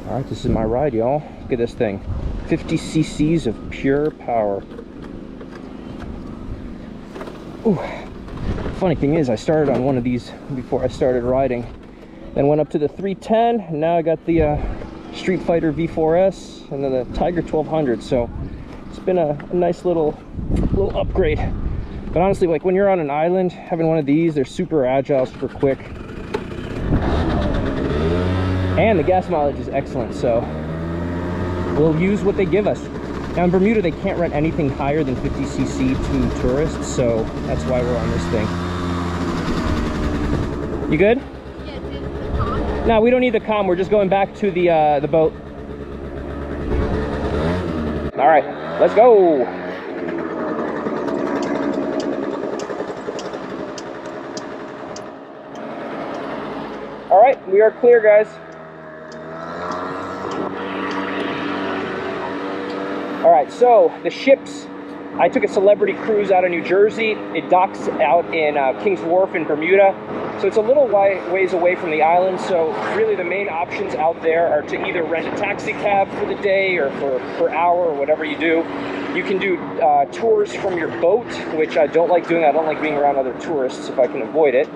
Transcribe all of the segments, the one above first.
All right, this is my ride, y'all. Look at this thing. 50 cc's of pure power. Ooh. Funny thing is, I started on one of these before I started riding. Then went up to the 310, and now I got the Street Fighter V4S and then the Tiger 1200. So it's been a nice little upgrade. But honestly, like when you're on an island, having one of these, they're super agile, super quick. And the gas mileage is excellent, so we'll use what they give us. Now in Bermuda, they can't rent anything higher than 50 cc to tourists, so that's why we're on this thing. You good? Yeah, the comm? No, we don't need the comm. We're just going back to the boat. All right, let's go. All right, we are clear, guys. All right, so the ships, I took a celebrity cruise out of New Jersey. It docks out in King's Wharf in Bermuda. So it's a little ways away from the island. So really the main options out there are to either rent a taxi cab for the day or for per hour or whatever you do. You can do tours from your boat, which I don't like doing. I don't like being around other tourists if I can avoid it.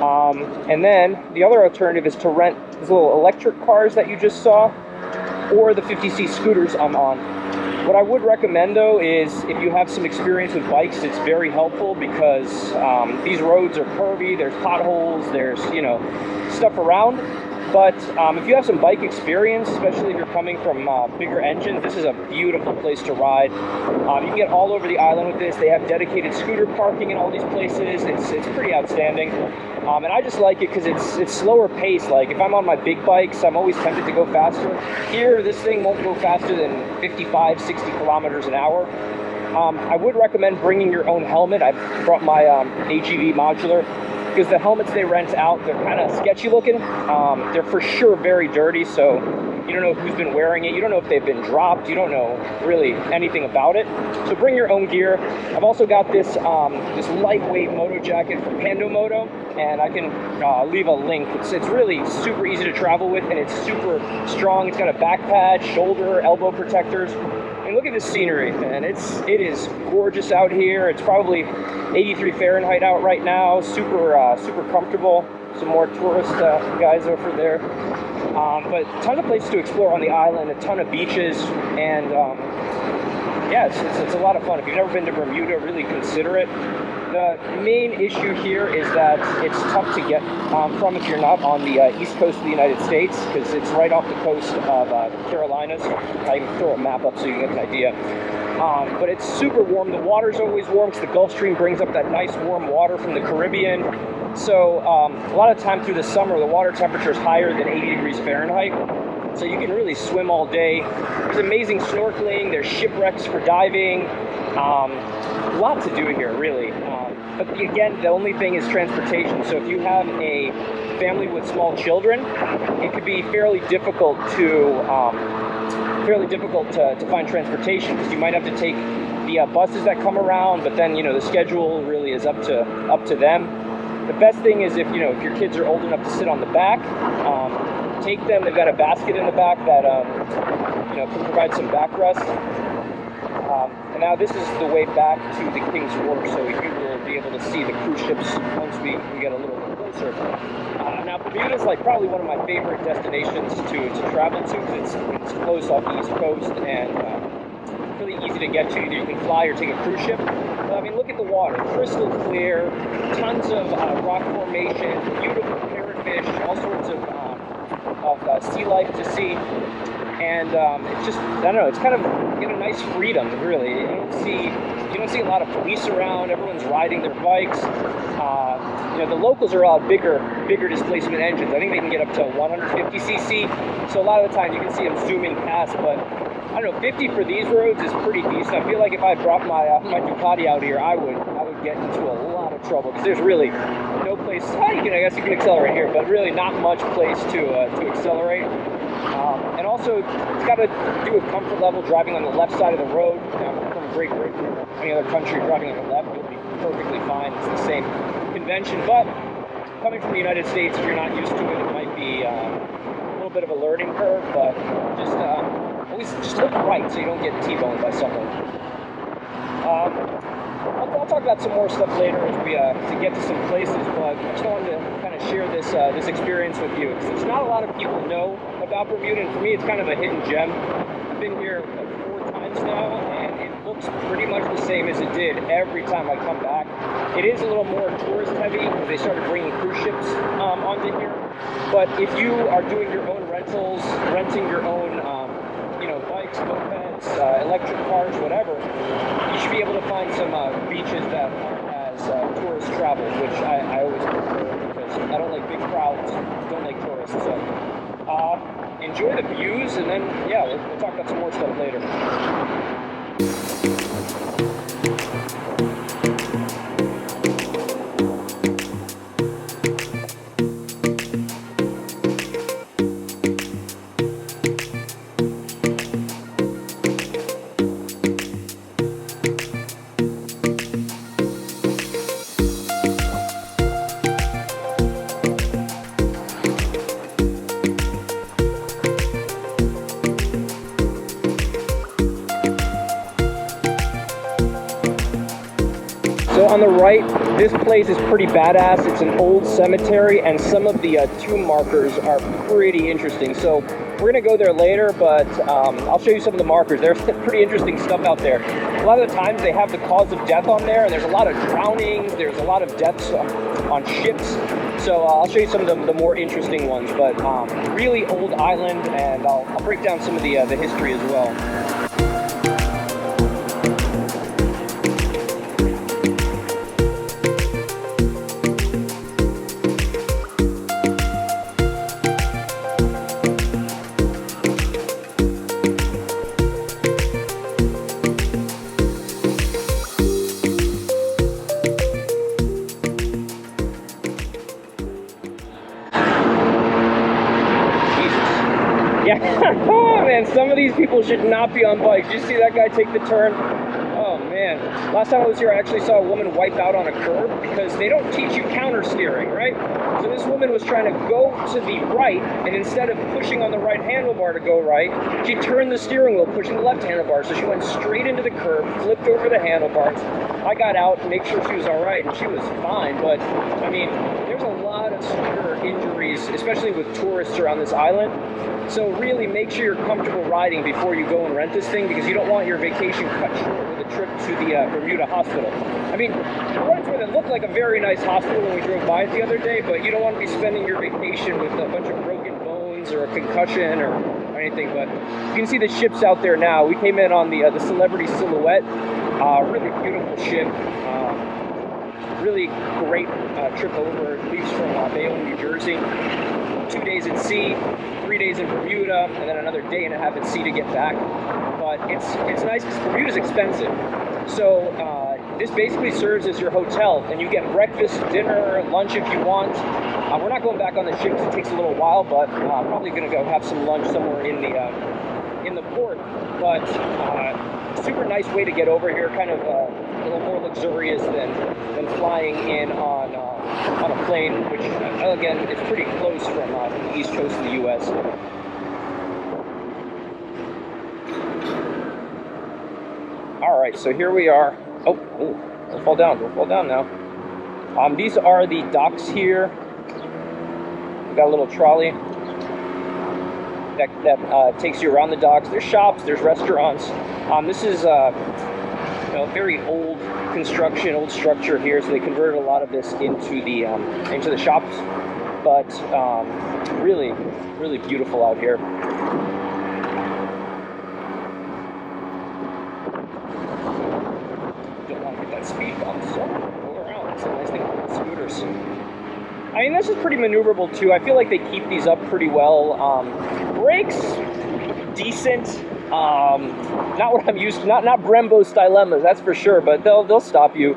And then the other alternative is to rent these little electric cars that you just saw, or the 50cc scooters I'm on. What I would recommend though is if you have some experience with bikes, it's very helpful because these roads are curvy, there's potholes, there's, you know, stuff around. But if you have some bike experience, especially if you're coming from bigger engines, this is a beautiful place to ride. You can get all over the island with this. They have dedicated scooter parking in all these places. It's pretty outstanding. And I just like it because it's slower pace. Like if I'm on my big bikes, I'm always tempted to go faster. Here, this thing won't go faster than 55, 60 kilometers an hour. I would recommend bringing your own helmet. I brought my AGV modular, because the helmets they rent out, they're kind of sketchy looking. They're for sure very dirty, so you don't know who's been wearing it. You don't know if they've been dropped. You don't know really anything about it. So bring your own gear. I've also got this this lightweight moto jacket from Pando Moto, and I can leave a link. It's really super easy to travel with, and it's super strong. It's got a back pad, shoulder, elbow protectors. And look at this scenery, man. It is gorgeous out here. It's probably 83 Fahrenheit out right now. Super comfortable. Some more tourist guys over there. But a ton of places to explore on the island, a ton of beaches, and yeah, it's a lot of fun. If you've never been to Bermuda, really consider it. The main issue here is that it's tough to get from if you're not on the east coast of the United States, because it's right off the coast of Carolinas. I can throw a map up so you can get an idea. But it's super warm. The water's always warm because the Gulf Stream brings up that nice warm water from the Caribbean. So a lot of time through the summer, the water temperature is higher than 80 degrees Fahrenheit. So you can really swim all day. There's amazing snorkeling. There's shipwrecks for diving. A lot to do here, really. But again, the only thing is transportation. So if you have a family with small children, it could be fairly difficult to find transportation, because you might have to take the buses that come around. But then, you know, the schedule really is up to them. The best thing is if your kids are old enough to sit on the back, take them. They've got a basket in the back that can provide some backrest. And now this is the way back to the King's Wharf, so you will be able to see the cruise ships once we get a little closer. Now Bermuda is like probably one of my favorite destinations to travel to, because it's close off the East Coast and really easy to get to. Either you can fly or take a cruise ship. But, I mean, look at the water, crystal clear, tons of rock formation, beautiful parrotfish, all sorts of sea life to see. And it's just, I don't know, it's kind of a nice freedom, really. You don't see a lot of police around. Everyone's riding their bikes. The locals are all bigger displacement engines. I think they can get up to 150 cc. So a lot of the time you can see them zooming past, but I don't know, 50 for these roads is pretty decent. I feel like if I brought my Ducati out here, I would get into a lot of trouble, because there's really no place. I guess you can accelerate here, but really not much place to accelerate. And also, it's got to do with comfort level. Driving on the left side of the road, from Great Britain or any other country, driving on the left, you'll be perfectly fine. It's the same convention. But coming from the United States, if you're not used to it, it might be a little bit of a learning curve, but just always just look right so you don't get T-boned by someone. I'll talk about some more stuff later as we to get to some places, but I just wanted to kind of share this this experience with you, because there's not a lot of people know about Bermuda, and for me it's kind of a hidden gem. I've been here like 4 times now, and it looks pretty much the same as it did every time I come back. It is a little more tourist heavy because they started bringing cruise ships onto here, but if you are doing your own rentals, renting your own bikes, mopeds, electric cars, whatever, you should be able to find some beaches that aren't as tourist traveled, which I always prefer, because I don't like big crowds, don't like tourists. So enjoy the views, and then yeah, we'll talk about some more stuff later. So on the right, this place is pretty badass. It's an old cemetery, and some of the tomb markers are pretty interesting. So we're gonna go there later, but I'll show you some of the markers. There's pretty interesting stuff out there. A lot of the times they have the cause of death on there, and there's a lot of drownings, there's a lot of deaths on ships. So I'll show you some of the more interesting ones, but really old island, and I'll break down some of the history as well. Yeah, oh man, some of these people should not be on bikes. Did you see that guy take the turn? Oh man. Last time I was here, I actually saw a woman wipe out on a curb because they don't teach you counter steering, right? So this woman was trying to go to the right, and instead of pushing on the right handlebar to go right, she turned the steering wheel, pushing the left handlebar. So she went straight into the curb, flipped over the handlebars. I got out to make sure she was all right, and she was fine. But I mean, there's a lot of scooter injuries, especially with tourists around this island. So really make sure you're comfortable riding before you go and rent this thing, because you don't want your vacation cut short with a trip to the Bermuda hospital. I mean, for what it's worth, it looked like a very nice hospital when we drove by it the other day, but you don't want to be spending your vacation with a bunch of broken bones or a concussion or anything. But you can see the ships out there now. We came in on the Celebrity Silhouette, really beautiful ship. Really great trip over. It leaves from Bayonne, New Jersey. 2 days at sea, 3 days in Bermuda, and then another day and a half at sea to get back. But it's nice because Bermuda's expensive. So this basically serves as your hotel, and you get breakfast, dinner, lunch if you want. We're not going back on the ship because it takes a little while, but probably going to go have some lunch somewhere in the port. But super nice way to get over here, kind of a little more luxurious than flying in on a plane, which again is pretty close from the east coast of the U.S. All right, so here we are. Oh, don't fall down! Don't fall down now. These are the docks here. We got a little trolley that takes you around the docks. There's shops, there's restaurants. This is very old construction, old structure here, so they converted a lot of this into the shops. But really, really beautiful out here. Don't want to get that speed bump, so go around. That's a nice thing about scooters. I mean, this is pretty maneuverable too. I feel like they keep these up pretty well. Brakes, decent. Not what I'm used to. Not Brembo's Stylemas, that's for sure. But they'll stop you.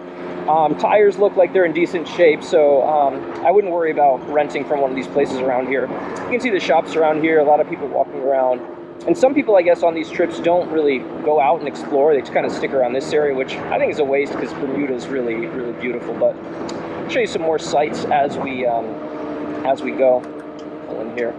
Tires look like they're in decent shape, so I wouldn't worry about renting from one of these places around here. You can see the shops around here. A lot of people walking around. And some people, I guess, on these trips don't really go out and explore. They just kind of stick around this area, which I think is a waste because Bermuda is really, really beautiful. But I'll show you some more sights as we go in here.